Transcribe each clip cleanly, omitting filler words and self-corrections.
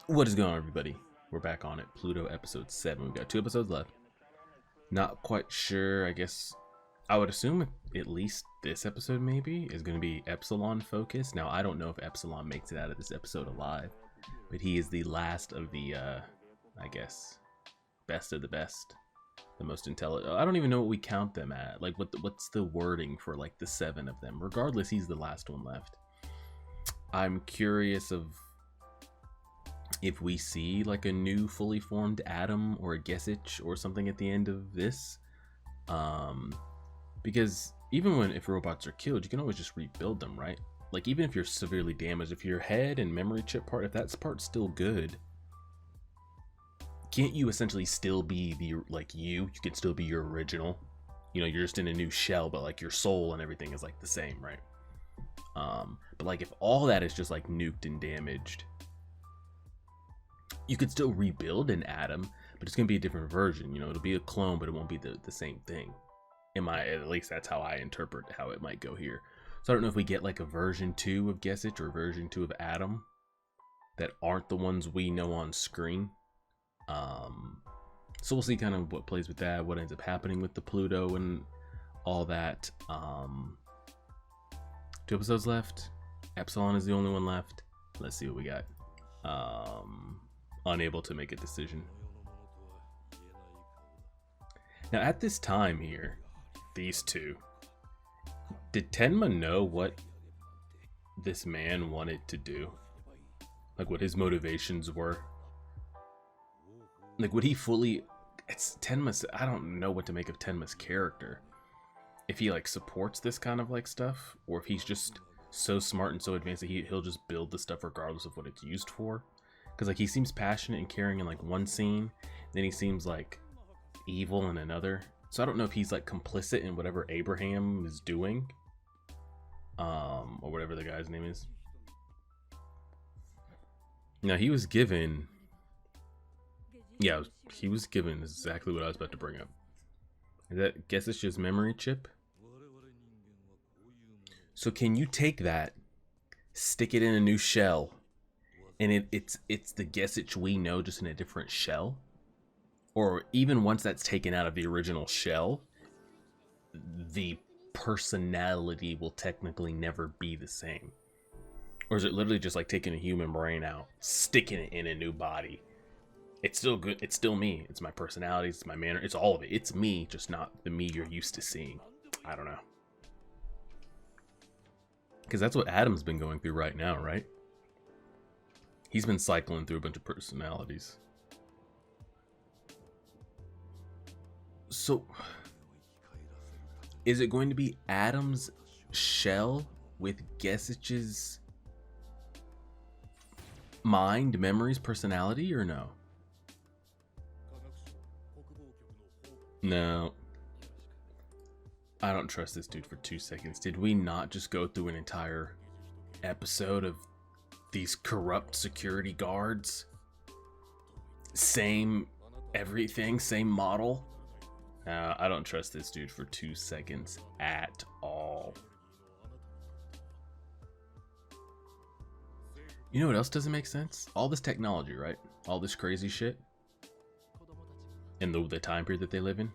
What is going on, everybody? We're back on it. Pluto episode 7. We've got 2 episodes left. Not quite sure. I guess I would assume at least this episode maybe is going to be Epsilon focused. Now, I don't know if Epsilon makes it out of this episode alive, but he is the last of the, I guess, best of the best. The most intelligent. I don't even know what we count them at. Like, what's the wording for, like, the 7 of them? Regardless, he's the last one left. I'm curious of if we see like a new fully formed atom or a Gesich or something at the end of this, because even if robots are killed, you can always just rebuild them, right? Like, even if you're severely damaged, if your head and memory chip part, if that part's still good, can't you essentially still be the, like, you can still be your original, you know, you're just in a new shell, but like your soul and everything is like the same, right? But like if all that is just like nuked and damaged, you could still rebuild an atom, but it's going to be a different version. You know, it'll be a clone, but it won't be the same thing. At least that's how I interpret how it might go here. So I don't know if we get like a version 2 of Gesich or version 2 of Atom that aren't the ones we know on screen. So we'll see kind of what plays with that, what ends up happening with the Pluto and all that. 2 episodes left. Epsilon is the only one left. Let's see what we got. Unable to make a decision. Now at this time here, these two, did Tenma know what this man wanted to do? Like what his motivations were? Like would he fully, it's Tenma's, I don't know what to make of Tenma's character. If he like supports this kind of like stuff, or if he's just so smart and so advanced that he'll just build the stuff regardless of what it's used for. Because like he seems passionate and caring in like one scene, then he seems like evil in another. So I don't know if he's like complicit in whatever Abraham is doing, or whatever the guy's name is. Now he was given, yeah, he was given exactly what I was about to bring up. That guess it's just memory chip. So can you take that, stick it in a new shell, and it's the Gesich we know, just in a different shell? Or even once that's taken out of the original shell, the personality will technically never be the same? Or is it literally just like taking a human brain out, sticking it in a new body? It's still good, it's still me, it's my personality, it's my manner, it's all of it. It's me, just not the me you're used to seeing. I don't know. Because that's what Adam's been going through right now, right? He's been cycling through a bunch of personalities. So, is it going to be Adam's shell with Gesich's mind, memories, personality, or no? No. I don't trust this dude for 2 seconds. Did we not just go through an entire episode of these corrupt security guards? Same everything, same model? I don't trust this dude for 2 seconds at all. You know what else doesn't make sense? All this technology, right? All this crazy shit. And the time period that they live in.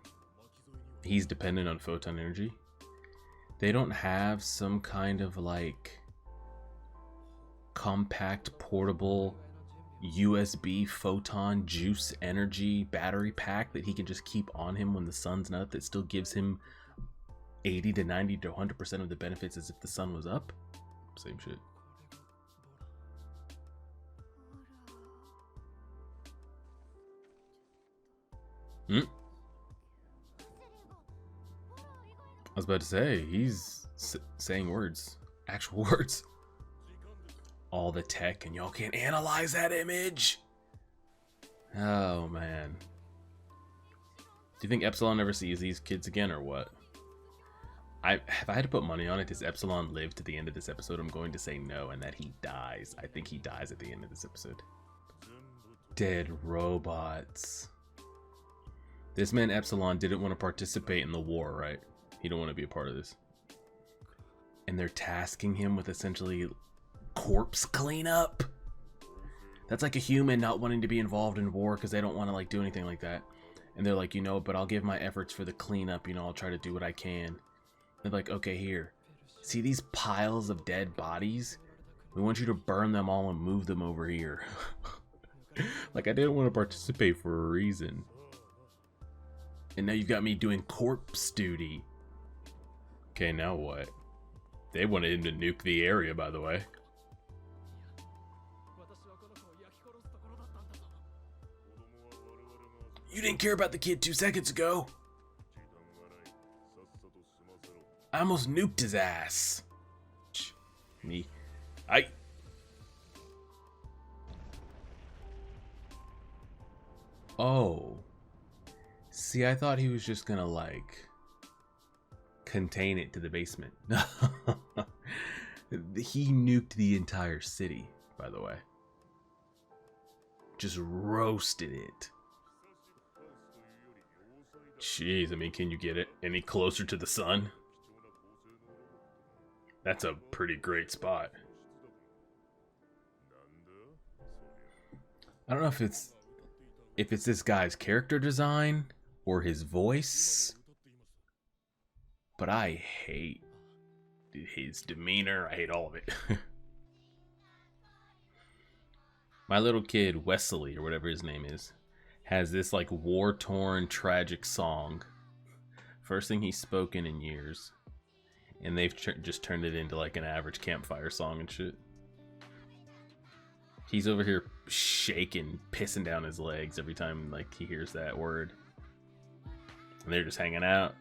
He's dependent on photon energy. They don't have some kind of like compact portable USB photon juice energy battery pack that he can just keep on him when the sun's not up, that still gives him 80 to 90 to 100% of the benefits as if the sun was up? Same shit. I was about to say, he's saying words, actual words. All the tech, and y'all can't analyze that image. Oh man. Do you think Epsilon ever sees these kids again, or what? If I had to put money on it, does Epsilon live to the end of this episode? I'm going to say no, and that he dies. I think he dies at the end of this episode. Dead robots. This man Epsilon didn't want to participate in the war, right? He don't want to be a part of this. and they're tasking him with essentially corpse cleanup. That's like a human not wanting to be involved in war because they don't want to like do anything like that. And they're like, you know, but I'll give my efforts for the cleanup, you know, I'll try to do what I can. They're like, okay, here. See these piles of dead bodies? We want you to burn them all and move them over here. Like, I didn't want to participate for a reason. And now you've got me doing corpse duty. Okay, now what? They wanted him to nuke the area, by the way. You didn't care about the kid 2 seconds ago. I almost nuked his ass. Me. Oh. See, I thought he was just gonna, like, contain it to the basement. He nuked the entire city, by the way. Just roasted it. Jeez, I mean, can you get it any closer to the sun? That's a pretty great spot. I don't know if it's this guy's character design or his voice, but I hate his demeanor. I hate all of it. My little kid, Wesley, or whatever his name is, has this like war-torn tragic song. First thing he's spoken in years. And they've just turned it into like an average campfire song and shit. He's over here shaking, pissing down his legs every time like he hears that word. And they're just hanging out.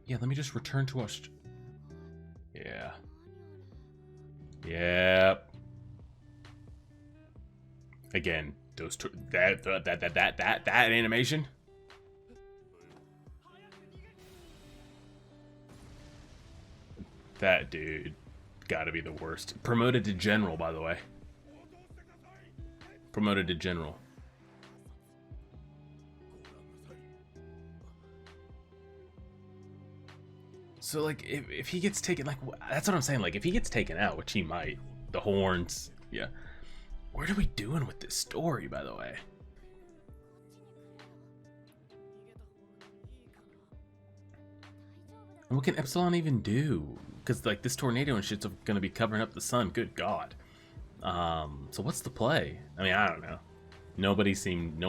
Yeah, let me just return to us. Yeah. Yep. Again, those that animation. That dude gotta be the worst. Promoted to general, by the way. Promoted to general. So, like, if he gets taken, like, that's what I'm saying. Like, if he gets taken out, which he might, the horns, yeah. What are we doing with this story, by the way? And what can Epsilon even do? Because, like, this tornado and shit's gonna be covering up the sun. Good God. So what's the play? I mean, I don't know. No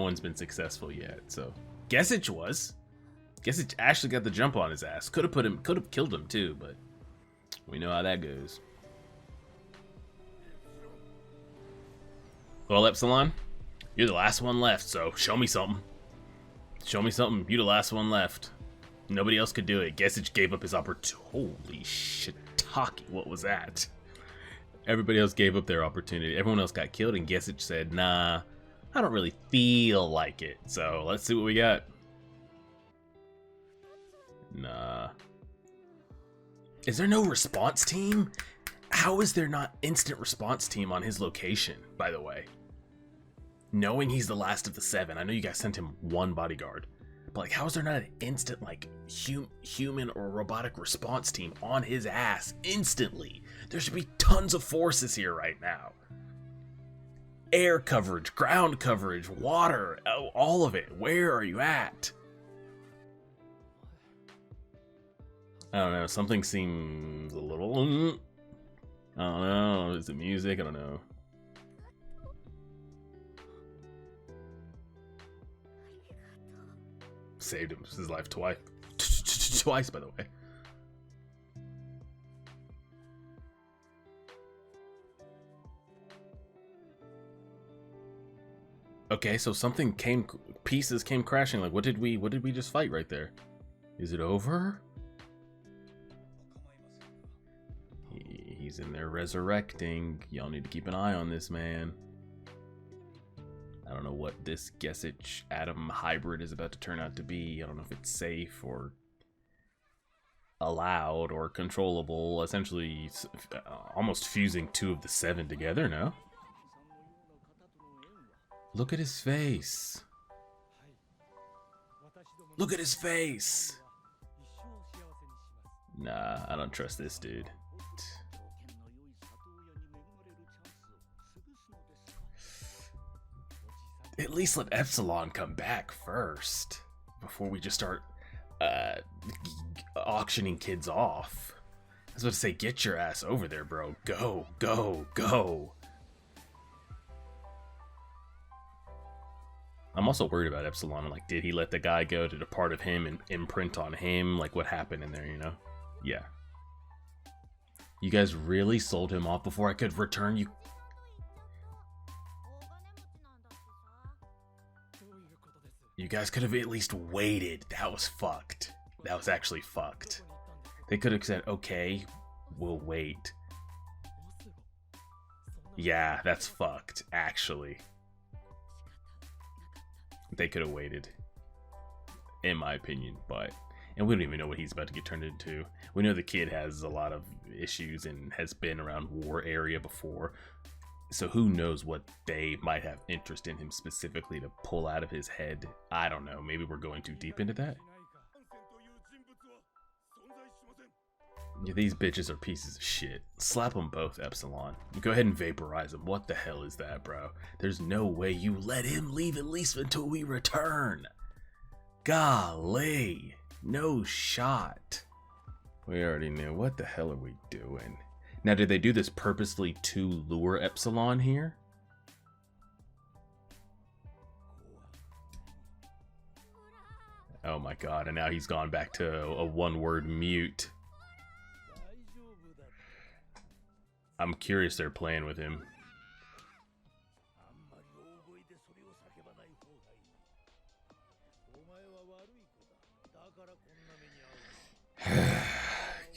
one's been successful yet, so. Guessage was. Guessage actually got the jump on his ass. Could have killed him too, but we know how that goes. Well, Epsilon, you're the last one left, so show me something. Show me something. You're the last one left. Nobody else could do it. Guessage gave up his opportunity. Holy shiitake, what was that? Everybody else gave up their opportunity. Everyone else got killed, and Guessage said, nah, I don't really feel like it. So let's see what we got. Nah. Is there no response team? How is there not instant response team on his location, by the way? Knowing he's the last of the 7, I know you guys sent him 1 bodyguard. But like, how is there not an instant, like, human or robotic response team on his ass instantly? There should be tons of forces here right now. Air coverage, ground coverage, water, all of it. Where are you at? I don't know, something seems a little... I don't know, is it music? I don't know. Saved him his life twice. Twice, by the way. Okay, so pieces came crashing. Like, what did we just fight right there? Is it over? He's in there resurrecting. Y'all need to keep an eye on this man. I don't know what this Guessage Atom hybrid is about to turn out to be. I don't know if it's safe or allowed or controllable. Essentially, almost fusing 2 of the 7 together, no? Look at his face. Look at his face. Nah, I don't trust this dude. At least let Epsilon come back first before we just start auctioning kids off. I was about to say, get your ass over there, bro. Go, go, go. I'm also worried about Epsilon. Like, did he let the guy go? Did a part of him and imprint on him? Like, what happened in there, you know? Yeah. You guys really sold him off before I could return you? You guys could have at least waited. That was fucked. That was actually fucked. They could have said, okay, we'll wait. Yeah, that's fucked, actually. They could have waited, in my opinion, but... And we don't even know what he's about to get turned into. We know the kid has a lot of issues and has been around war area before. So who knows what they might have interest in him specifically to pull out of his head. I don't know. Maybe we're going too deep into that. Yeah, these bitches are pieces of shit. Slap them both, Epsilon. Go ahead and vaporize them. What the hell is that, bro? There's no way you let him leave at least until we return. Golly. No shot. We already knew. What the hell are we doing? Now, did they do this purposely to lure Epsilon here? Oh my god, and now he's gone back to a one-word mute. I'm curious they're playing with him.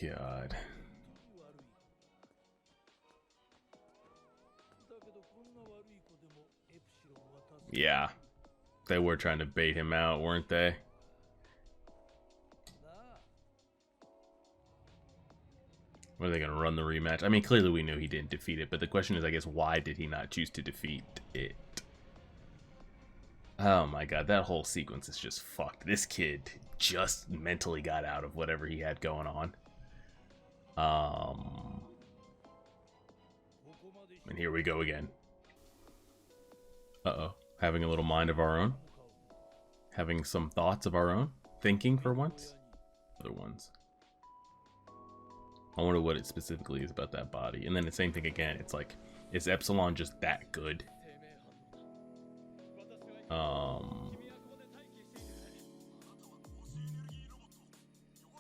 God. Yeah. They were trying to bait him out, weren't they? Or are they going to run the rematch? I mean, clearly we knew he didn't defeat it, but the question is, I guess, why did he not choose to defeat it? Oh my god, that whole sequence is just fucked. This kid just mentally got out of whatever he had going on. And here we go again. Uh-oh. Having a little mind of our own. Having some thoughts of our own. Thinking for once. Other ones. I wonder what it specifically is about that body. And then the same thing again. It's like, is Epsilon just that good?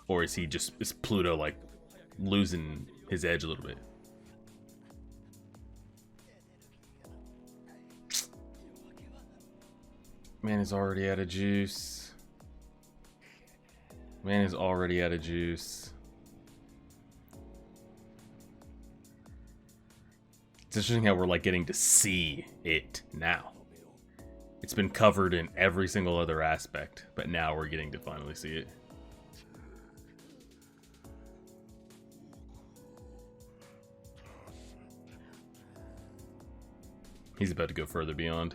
Or is he just, is Pluto like losing his edge a little bit? Man is already out of juice. Man is already out of juice. It's interesting how we're like getting to see it now. It's been covered in every single other aspect, but now we're getting to finally see it. He's about to go further beyond.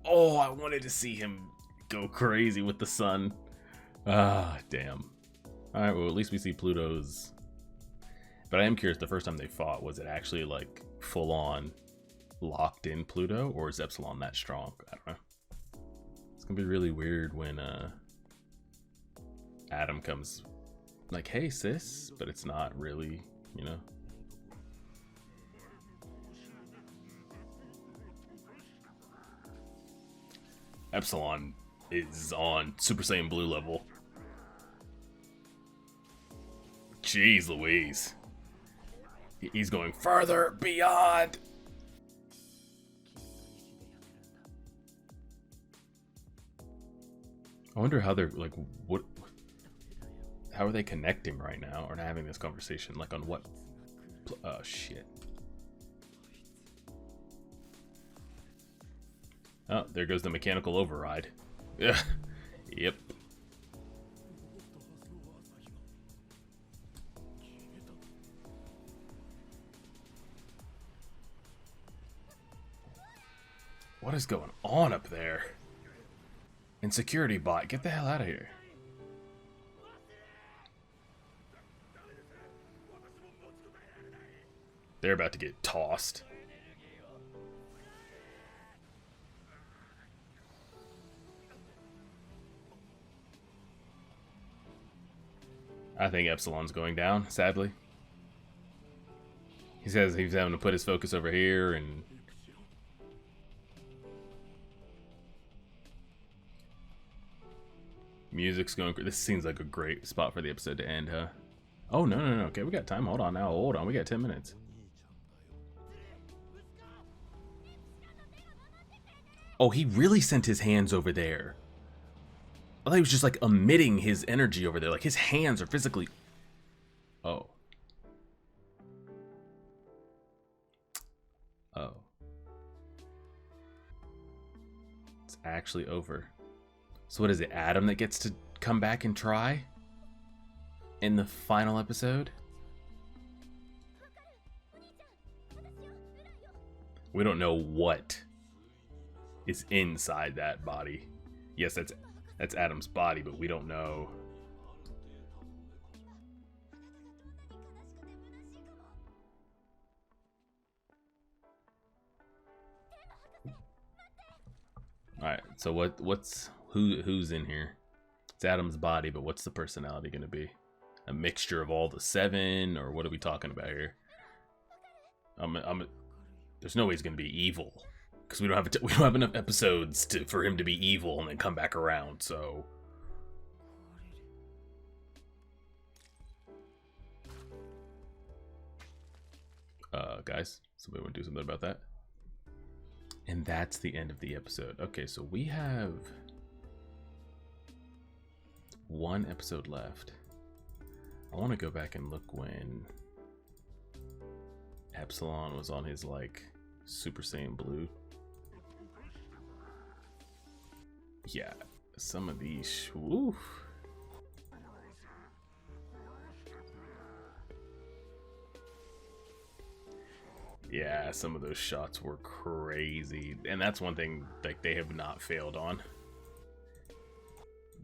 Oh, I wanted to see him go crazy with the sun. Ah, damn. Alright, well, at least we see Pluto's... But I am curious, the first time they fought, was it actually, like, full-on locked in Pluto? Or is Epsilon that strong? I don't know. It's gonna be really weird when, Adam comes, like, hey, sis, but it's not really, you know? Epsilon is on Super Saiyan Blue level. Jeez Louise. He's going further beyond. I wonder how they're like, what, how are they connecting right now or having this conversation? Like on what? Oh shit. Oh, there goes the mechanical override. Yeah. Yep. What is going on up there? And security bot, get the hell out of here. They're about to get tossed. I think Epsilon's going down, sadly. He says he's having to put his focus over here, and music's going. This seems like a great spot for the episode to end, huh? Oh, no. Okay, we got time. Hold on now. Hold on. We got 10 minutes. Oh, he really sent his hands over there. I thought he was just like emitting his energy over there. Like his hands are physically. Oh. Oh. It's actually over. So what is it, Adam that gets to come back and try? In the final episode? We don't know what is inside that body. Yes, that's Adam's body, but we don't know. Alright, so who's in here? It's Adam's body, but what's the personality gonna be? A mixture of all the 7, or what are we talking about here? There's no way he's gonna be evil, because we don't have enough episodes for him to be evil and then come back around. So, guys, somebody want to do something about that? And that's the end of the episode. Okay, so we have 1 episode left. I want to go back and look when Epsilon was on his like Super Saiyan Blue. Yeah, some of these. Woof. Yeah, some of those shots were crazy, and that's one thing like they have not failed on.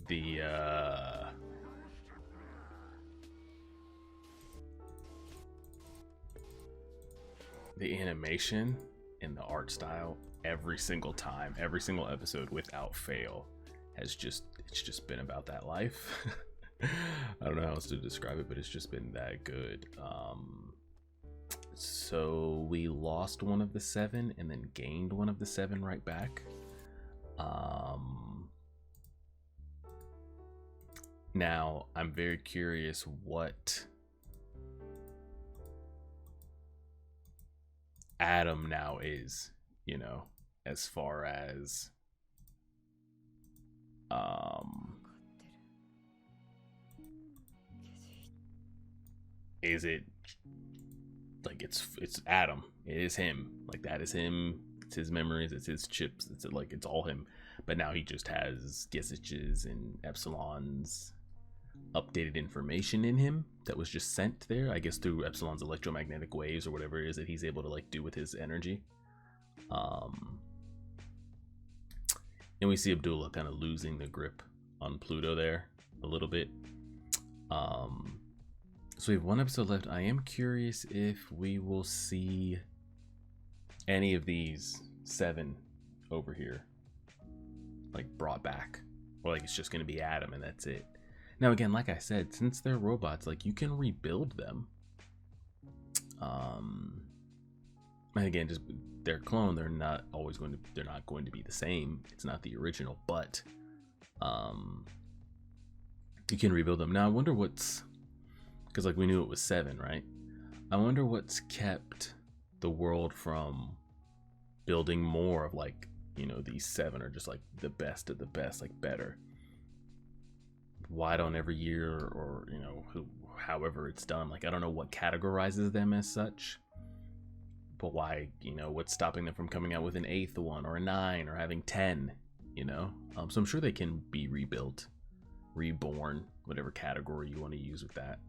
The animation and the art style every single time, every single episode without fail it's just been about that life. I don't know how else to describe it, but it's just been that good. So we lost one of the 7 and then gained one of the 7 right back. Now I'm very curious what Adam now is, you know, as far as is it like it's Adam, it is him, like that is him, it's his memories, it's his chips, it's like it's all him, but now he just has Gesich's and Epsilon's updated information in him that was just sent there, I guess through Epsilon's electromagnetic waves or whatever it is that he's able to like do with his energy. And we see Abdullah kind of losing the grip on Pluto there a little bit. So we have 1 episode left. I am curious if we will see any of these 7 over here like brought back, or like it's just going to be Adam and that's it. Now again, like I said, since they're robots, like you can rebuild them. And again, just their clone, they're not going to be the same. It's not the original, but you can rebuild them. Now I wonder because like we knew it was 7, right? I wonder what's kept the world from building more of like, you know, these 7 are just like the best of the best, like better. Why don't every year, or you know, however it's done, like I don't know what categorizes them as such, but why, you know, what's stopping them from coming out with an 8th one or a 9 or having 10, you know? So I'm sure they can be rebuilt, reborn, whatever category you want to use with that.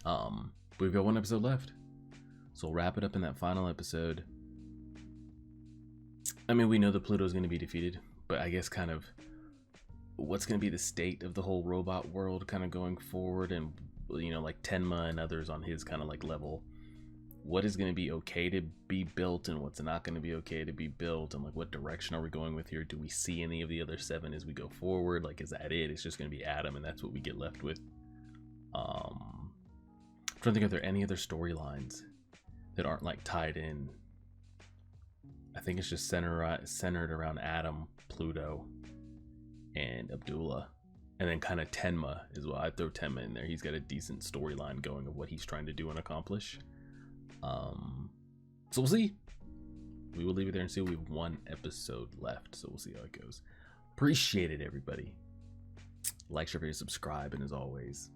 But we've got 1 episode left, so we'll wrap it up in that final episode. I mean, we know that Pluto's going to be defeated, but I guess kind of what's going to be the state of the whole robot world kind of going forward, and you know, like Tenma and others on his kind of like level, what is going to be okay to be built and what's not going to be okay to be built, and like what direction are we going with here? Do we see any of the other 7 as we go forward? Like, is that it? It's just going to be Adam and that's what we get left with. I'm trying to think if there are any other storylines that aren't like tied in. I think it's just centered around Adam, Pluto, and Abdullah, and then kind of Tenma as well. I'd throw Tenma in there. He's got a decent storyline going of what he's trying to do and accomplish. So we'll see. We will leave it there and see. We have 1 episode left, so we'll see how it goes. Appreciate it, everybody. Like, share, subscribe, and as always,